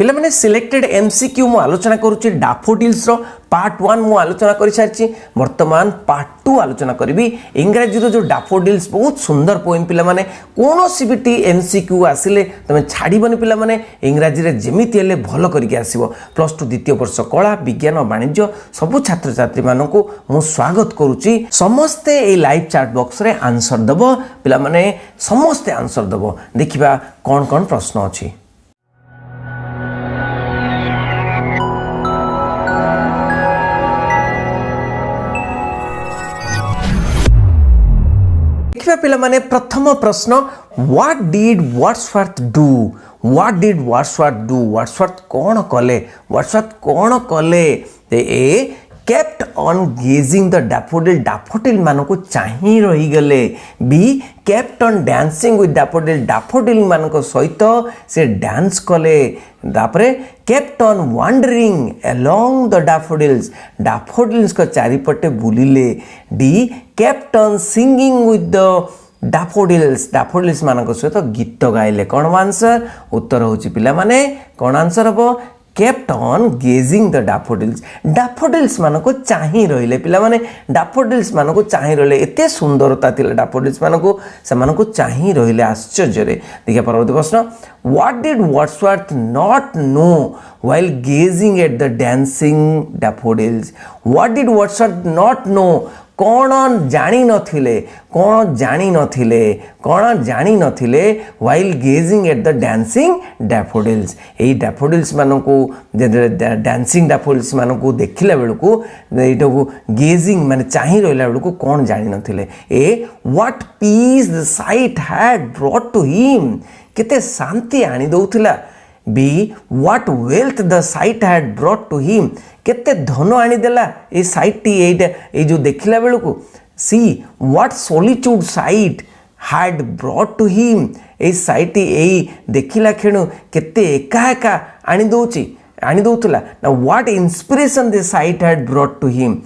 पिला माने selected MCQ मु आलोचना करूची डैफोडिल्स रो पार्ट 1 मु आलोचना करि सारची वर्तमान पार्ट 2 आलोचना करबी इंग्रजी रो जो डैफोडिल्स बहुत सुंदर पोएम पिला माने कोनोसी बिटी एमसीक्यू आसिले तमे छाड़ीबनी पिला माने इंग्रजी रे जेमिति हेले भलो करिके आसीबो प्लस 2 द्वितीय वर्ष कला विज्ञान और वाणिज्य सब छात्र छात्री मानकु मु स्वागत करूची समस्ते ए लाइव चैट बॉक्स रे आंसर दबो पिला माने समस्ते आंसर दबो देखिबा कोन कोन प्रश्न अछि। पिला माने प्रथम प्रश्न what did Wordsworth do what did Wordsworth do Wordsworth कौन कले वर्ड्सवर्थ कौन कले A kept on gazing the daffodil daffodil मानको चाहि रही गले B kept on dancing with daffodil daffodil मानको सहित से डांस कले तापरे kept on wandering along the daffodils daffodils को चारिपटे बुलिले D kept on singing with the daffodils daffodils मानको सहित गीत गाइले कौन आंसर उत्तर होची पिला माने कौन आंसर हबो kept on gazing the daffodils daffodils मानको चाहि रहिले पिला माने डैफोडिल्स मानको चाहि रहिले एते सुंदरता थिले डैफोडिल्स मानको से मानको चाहि रहिले आश्चर्य रे देखिया परवर्ती प्रश्न what did Wordsworth not know while gazing at the dancing daffodils what did Wordsworth not know कौन जानी नथिले कौन जानी नथिले कौन जानी नथिले while gazing at the dancing daffodils एई डैफोडिल्स मानकू डांसिंग डैफोडिल्स मानकू देखिला बेलकू एटाकू गेजिंग माने चाहि रहला बेलकू कौन जानी नथिले A what peace the sight had brought to him केते शांति आनी दउथिला B what wealth the sight had brought to him केते धन आनी देला ए साइट टी एटा ए जो देखिला बेलकू C what solitude sight had brought to him ए साइट ए देखिला खेणु केते एका एका आनी दउथला ना what inspiration the sight had brought to him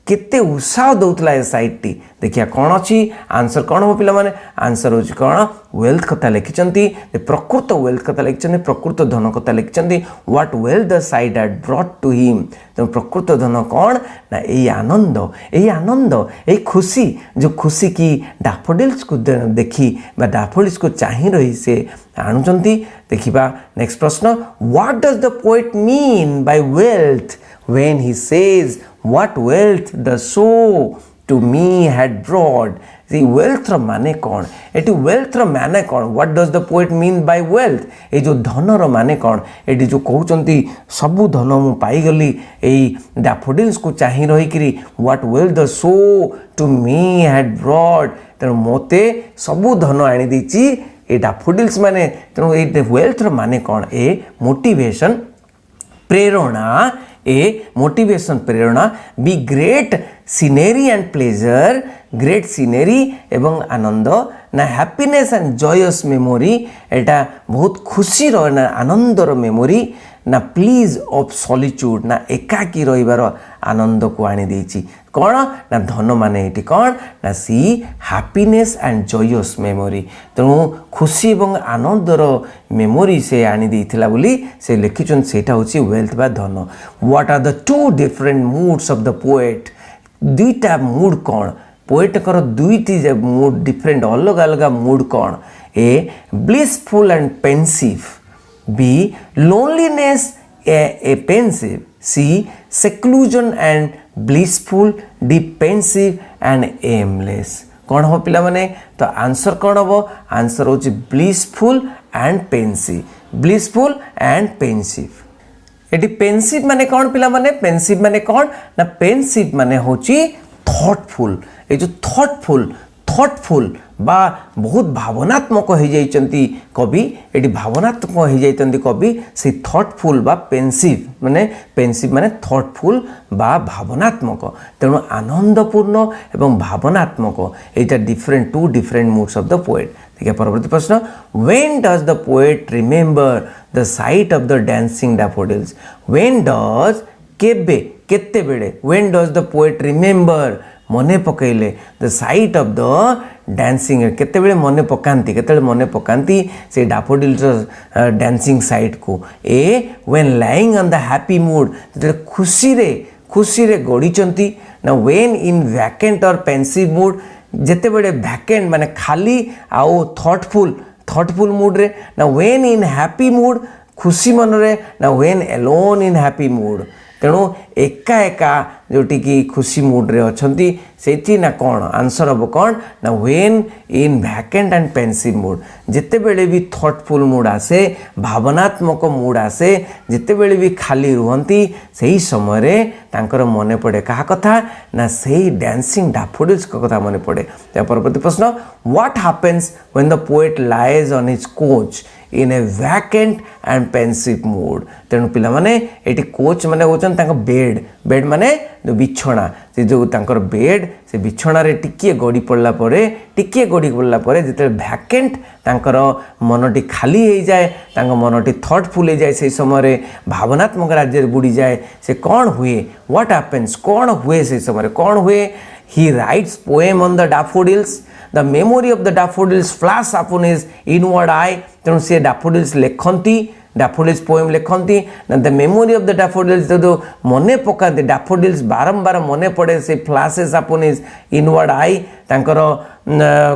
केते उत्साह दउथला ए साइट टी देखिया कौन अच्छी आंसर कौन हो पिला माने आंसर हो कौन वेल्थ कथा लिखिचंती प्रकृत वेल्थ कथा लिखिचंती प्रकृत धन कथा लिखिचंती what wealth the sight had brought to him तो प्रकृत धन कौन ना ए आनंद ए खुशी जो खुशी की डैफोडिल्स को देखी बा डैफोडिल्स को चाहि रही से आणुचंती देखिबा नेक्स्ट प्रश्न what does the poet mean by wealth when he says what wealth the so to me had brought see wealth ro माने कौन एटी wealth रो माने कौन what does the poet mean by wealth ए जो धन रो माने कौन eighty जो कहउचंती सबु धन मु पाई गली एई डैफोडिल्स को चाहि रही करी what wealth the so to me had brought त मोते सबु धन आनी दीची ए डैफोडिल्स माने त ए wealth रो माने कौन a motivation Prerna a motivation Prerna be great scenery and pleasure great scenery एवं आनंद ना हैप्पीनेस एंड जॉयस मेमोरी एटा बहुत खुशी रो ना आनंद रो मेमोरी ना प्लीज ऑफ सॉलिट्यूड ना एकाकी रहिबार आनंद को आनी देछि कौन ना धन माने एटी कौन ना सी हैप्पीनेस एंड जॉयस मेमोरी तेणु खुशी एवं आनंद रो मेमोरी से आनी देथिला बोली से लिखिचन सेटा होछि वेल्थ बा धन what are the two different moods of the poet दुईटा मूड कौन पोएट कर दुईटी मूड डिफरेंट अलग अलग मूड कौन A blissful and pensive B loneliness a pensive C seclusion and blissful D pensive and aimless कौन हो पिला माने तो आंसर कौन हो आंसर होची blissful and pensive eighty pensive माने कौन पिला माने पेंसिव माने कौन ना पेंसिव माने होची थॉटफुल ए जो थॉटफुल बा बहुत भावनात्मक हो जाइचंती कवि एटी भावनात्मक हो जाइचंती कवि से थॉटफुल बा पेंसिव माने थॉटफुल बा भावनात्मक तेणु आनंदपूर्ण एवं भावनात्मक एटा different to different moods of the poet देखिए परवर्ती प्रश्न when does the poet remember the sight of the dancing daffodils when does केबे केते बेले when does the poet remember मने पकैले the sight of the dancing केतेबेले मन पकांती केतेबेले मन पकांती से डैफोडिल्स डांसिंग साइट को A when lying on the happy mood खुशी रे गड़ीचंती ना when in vacant or pensive mood जेतेबेले वैकेंट माने खाली आउ थॉटफुल मूड रे ना व्हेन इन हैप्पी मूड खुशी मन रे ना when alone in happy mood तेणु एका एका जोटी की खुशी मूड रे अछंती सेठी ना कौन आंसर हम कौन ना when in vacant and pensive mood जिते बेले भी थॉटफुल मूड आसे भावनात्मक मूड आसे जिते बेले भी खाली रुहंती सही समय रे तांकर मने पड़े कहा कथा ना सही डांसिंग डैफोडिल्स को कथा मने पड़े। परवर्ती प्रश्न what happens when the poet lies on his coach in A vacant and pensive mood तेणु पिला माने एटी कोच माने होचन तांको बेड माने जो बिछोना से जो तांकर बेड से बिछोना रे टिके गड़ी पड़ला परे जिते वैकेंट तांकर मनटी खाली हो जाए तांको मनटी थॉटफुल हो जाए से समय रे भावनात्मक राज्य बुड़ी जाए से कौन हुए व्हाट हैपेंस कौन हुए से समय कौन हुए he writes poem on the daffodils the memory of the daffodils flash upon his inward eye तेणु से डैफोडिल्स लेखंती डैफोडिल्स पोएम लेखंती the memory of the daffodils जो मने पकाते डैफोडिल्स बारंबार मने पड़े से flashes upon his inward eye तांकर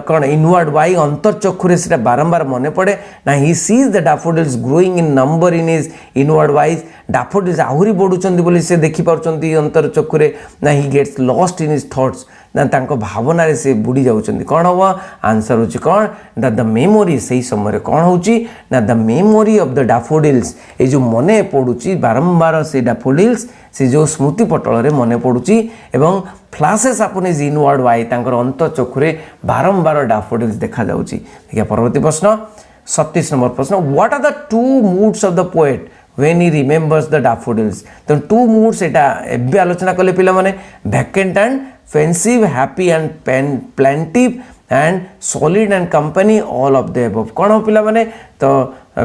कौन इनवर्ड वाई अंतर चक्षुरे से बारंबार मने पड़े ना he sees the daffodils growing in number in his inward eyes daffodils आहुरी बढ़ुचंती बोली से देखि पारुचंती अंतर चक्षुरे ना he gets lost in his thoughts ना तांको भावना रे से बुड़ी जाउचंती कौन हो आंसर होची कौन द मेमोरी सही समय कौन होची ना the memory of the daffodils ए जो मने पड़ुची बारंबार से डैफोडिल्स से जो स्मृति पटल रे मने पड़ुची एवं flashes upon his inward eye तांकर अंत चक्षुरे बारंबार डैफोडिल्स देखा जाउची। देखिए परवर्ती प्रश्न 37 नंबर प्रश्न what are the two moods of the poet when he remembers the daffodils तो टू मूड्स एटा एबे आलोचना कले पिला माने vacant and pensive happy and plaintive and solid and company all of the above कौन हो पिला माने तो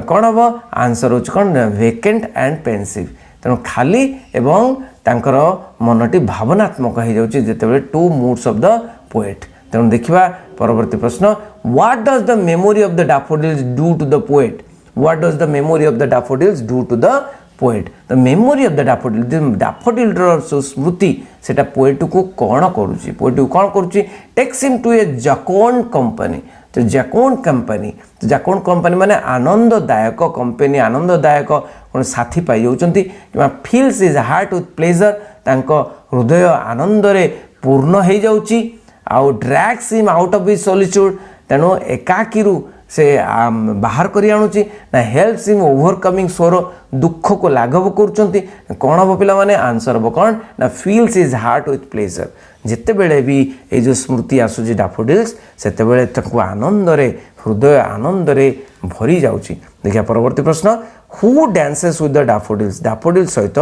कौन हम आंसर हो कौन वैकेंट एंड पेंसिव तेणु खाली एवं तांकर मनटी भावनात्मक हो जाउची जेतेबेले two moods of the poet तेणु देखिबा परवर्ती प्रश्न what does the memory of the daffodils do to the poet what does the memory of the daffodils do to the poet the memory of the daffodil daffodil स्मृति सेटा poet को कौन करुची poet को कौन करुची takes him to a jocund company तो jocund company माने आनंददायक कंपनी आनंददायक कौन साथी पाई जाउचंती कि feels is heart with pleasure तांको हृदय आनंद रे पूर्ण हो जाउची आउ drags him out of his solitude तेणु एकाकीरू से बाहर करी आणुची ना हेल्प्स हिम ओवरकमिंग सोरो दुख को लाघव करुचंती कौन हम पिला माने आंसर हम कौन ना feels is heart with pleasure जिते बेले भी ये जो स्मृति आसुची डैफोडिल्स सेते बेले ताको आनंद रे हृदय आनंद रे भरी जाउची। देखिए परवर्ती प्रश्न who dances with the daffodils daffodils सहित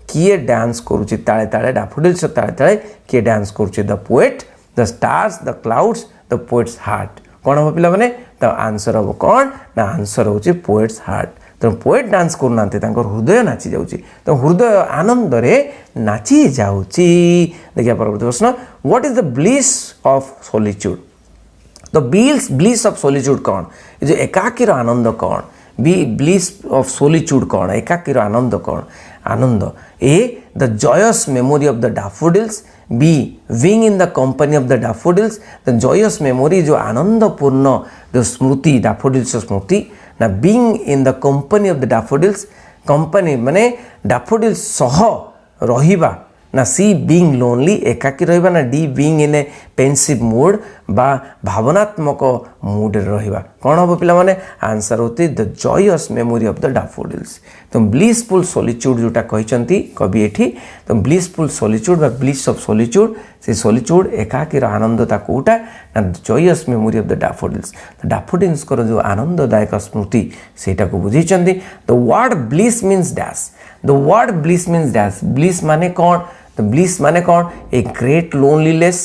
किए डांस करुची ताळे ताळे डैफोडिल्स ताळे ताळे किए डांस करुची the poet the stars the clouds the poets heart कौन हम पिला माने तो आंसर हम कौन ना आंसर होची पोएट्स हार्ट तो पोएट डांस करू नांते तांकर हृदय नाची जाउची तो हृदय आनंद रे नाची जाउची। देखिए परवर्ती प्रश्न what is the bliss of solitude तो ब्लिस ऑफ सॉलिट्यूड कौन ये जो एकाकीर आनंद कौन ब्लिस ऑफ सॉलिट्यूड कौन एकाकीर आनंद कौन आनंद A the joyous memory of the daffodils B being in the company of the daffodils the joyous memory जो आनंदपूर्ण जो स्मृति डैफोडिल्स स्मृति ना being in the company of the daffodils company माने डैफोडिल्स सह रहिबा ना सी बीइंग लोनली एकाकी रहिबा ना D being in a pensive mood बा भावनात्मक मूड रहिबा कौन हम पिला माने आंसर होती the joyous memory of the daffodils तो ब्लिसफुल सॉलिट्यूड जोटा कहिसंती कवि एठी तो ब्लिसफुल सॉलिट्यूड बा ब्लिस ऑफ सॉलिट्यूड से सॉलिट्यूड एकाकीर आनंदता कोटा ना joyous memory of the daffodils तो डैफोडिल्स को जो आनंददायक स्मृति सेटा को बुझीचंती the word bliss means dash the word bliss means dash bliss माने कौन तो ब्लिस माने कौन ए ग्रेट लोनलीनेस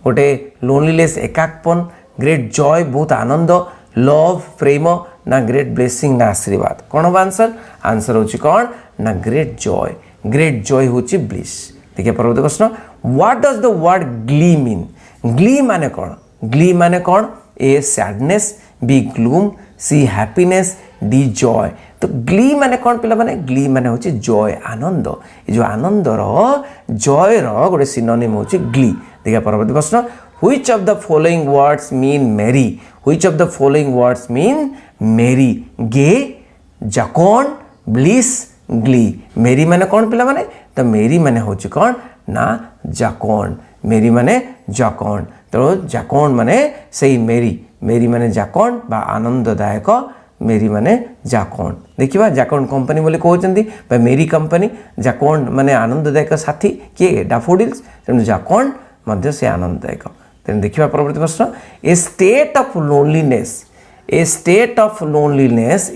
गोटे लोनलीनेस एकाकपन ग्रेट जॉय बहुत आनंद लव प्रेम ना ग्रेट ब्लेसिंग ना आशीर्वाद कौन हम आंसर होची कौन ना ग्रेट जॉय होची ब्लिस। देखिए परवर्ती प्रश्न what does the word Glee mean Glee माने कौन ग्ली माने कौन ए सैडनेस बी ग्लूम सी हैप्पीनेस डी जॉय तो ग्ली माने कौन पिला माने ग्ली माने होची जॉय आनंद ये जो आनंद जॉय गोटे सिनोनिम होची ग्ली देखिए परवर्ती प्रश्न which of the following words mean merry which of the following words mean merry gay जकॉन bliss Glee मेरी माने कौन पिला माने तो मेरी माने होची कौन ना जाकॉन मेरी माने जाकॉन तो जाकॉन माने सही मेरी माने जाकॉन बा आनंददायक मेरी माने जाकॉन देखिबा जाकॉन कंपनी बोले कहउचंदी बा मेरी कंपनी जाकॉन माने आनंददायक साथी के डैफोडिल्स तेणु जाकॉन मध्य से आनंददायक तेणु देखिबा परवर्ती प्रश्न a state of loneliness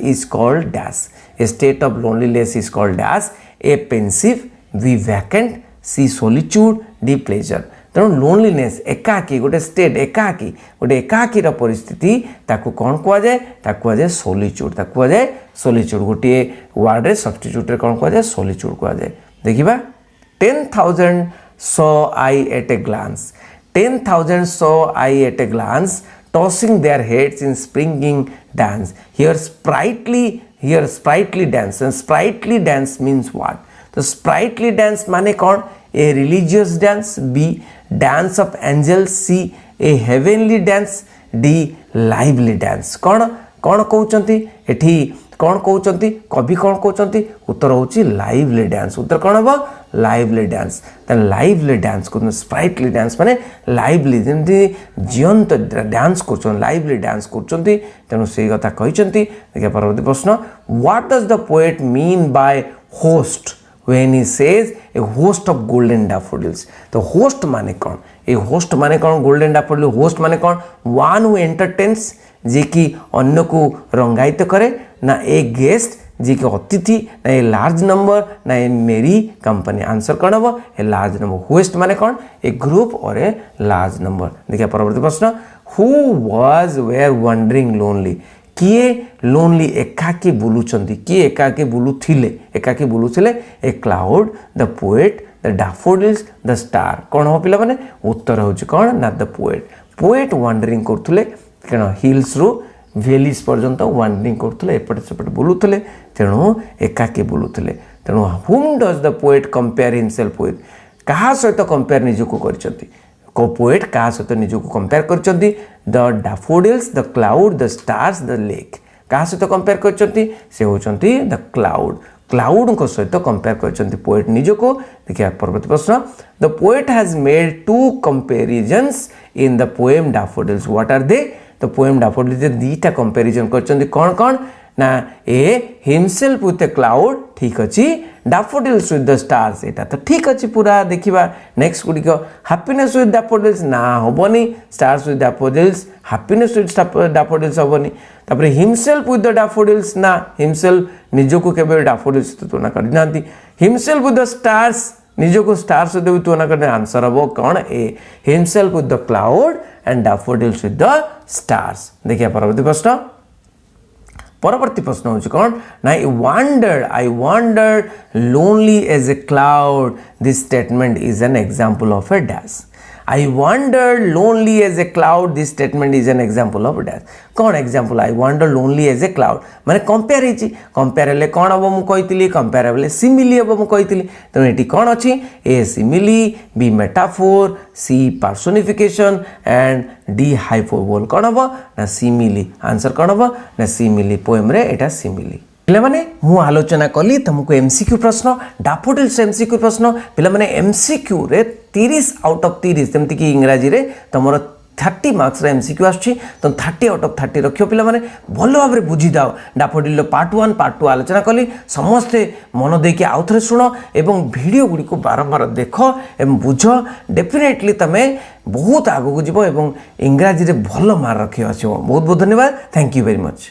is called dash a state of loneliness is called dash A pensive B vacant C solitude D pleasure तेणु लोनलीनेस एकाकी गोटे स्टेट एकाकी गोटे एकाकी परिस्थिति ताकू कौन कह जाए सोलिट्यूड ताकू कह सोलिट्यूड गोटे वर्ड रे सब्स्टिट्यूट रे कौन कह जाए सोलिट्यूड कह जाए देखिबा 10,000 saw I at a glance 10,000 saw I at a glance tossing their heads in springing dance here sprightly dance and sprightly dance means what तो sprightly dance माने कौन a religious dance b dance of angels c a heavenly dance d lively dance कौन कहउचंती एठी कौन कहउचंती कवि कौन कहउचंती उत्तर होची lively dance उत्तर कौन हबो लाइवली डांस तन लाइवली डांस को स्प्राइटली डांस माने लाइवली जेंती जीवंत डांस करछन लाइवली डांस करछंती तेनु सेही कथा कहिचंती देखिया परवर्ती प्रश्न what does the poet mean by host when he says a host of golden daffodils तो host माने कौन ए host माने कौन golden daffodil host माने कौन one who entertains जे कि अन्य को रंगायित करे ना ए गेस्ट जे कि अतिथि ना ए लार्ज नंबर ना ए मेरी कंपनी आंसर कौन हम ए लार्ज नंबर होस्ट माने कौन ए ग्रुप और ए लार्ज नंबर देखिए परवर्ती प्रश्न who was were wandering lonely किए लोनली एकाकी बुलुचंती किए एकाकी बुलुथिले A cloud the poet the daffodils the star कौन हो पिला माने उत्तर होची कौन ना द पोएट वंडरिंग करथुले कण हिल्स रु वेलिस पर्यंत वंडरिंग करथुले एपटे सेपटे बुलुथुले तेणु एकाकी बुलुथुले तेणु whom does the poet compare himself with कहा सहित कंपेयर निजको करचंती को पोएट कहा सहित निजको कंपेयर करचंती the daffodils the cloud the stars the lake कहा सहित कंपेयर करचंती से होचंती द क्लाउड को सहित कंपेयर करचंती पोएट निजको देखिए परवर्ती प्रश्न the poet has made two comparisons in the poem daffodils what are they the poem daffodils दीटा कंपैरिजन करचंती कौन ना A himself with a cloud ठीक अच्छी डैफोडिल्स विथ द स्टार्स एटा तो ठीक अच्छी पूरा देखिबा नेक्स्ट गुडी को हैप्पीनेस विथ डैफोडिल्स ना होबनी stars with daffodils happiness with daffodils होबनी तापरे हिमसेल्फ विथ द डैफोडिल्स ना हिमसेल्फ निजको केबे डैफोडिल्स तुलना कर नांती हिमसेल्फ विथ द स्टार्स निजको स्टार्स सहित भी तुलना करने आंसर हम कौन A himself with the cloud and daffodils with the stars देखिए परवर्ती प्रश्न परवर्ती प्रश्न होची कौन ना I wandered lonely as a cloud this statement is an example of a dash I wandered lonely as a cloud this statement is an example of a dash कौन example I wandered lonely as a cloud माने compare हिची compare ले कौन अब मु कहितली compare ले simile अब मु कहितली तो एटी कौन अछि A simile B metaphor C personification and D hyperbole कौन अब ना सिमिली आंसर कौन अब ना सिमिली पोएम रे एटा सिमिली पिला माने मु आलोचना कली तुमको एमसीक्यू प्रश्न डैफोडिल्स एमसीक्यू प्रश्न पिला माने एमसीक्यू रे 30 आउट ऑफ 30 जेमति कि इंग्रजी रे तमरो 30 मार्क्स रे एमसीक्यू आछी तो 30 आउट ऑफ 30 रखियो पिला माने भलो भाबरे बुझी दाओ डैफोडिल पार्ट 1 पार्ट 2 आलोचना कली समस्ते मन देके आउथरे सुनो एवं वीडियो गुडी को बारंबार देखो एवं बुझो डेफिनेटली तमे बहुत आगो को जीवो एवं इंग्रजी रे भलो मार्क रखियो आछो बहुत बहुत धन्यवाद थैंक यू वेरी मच।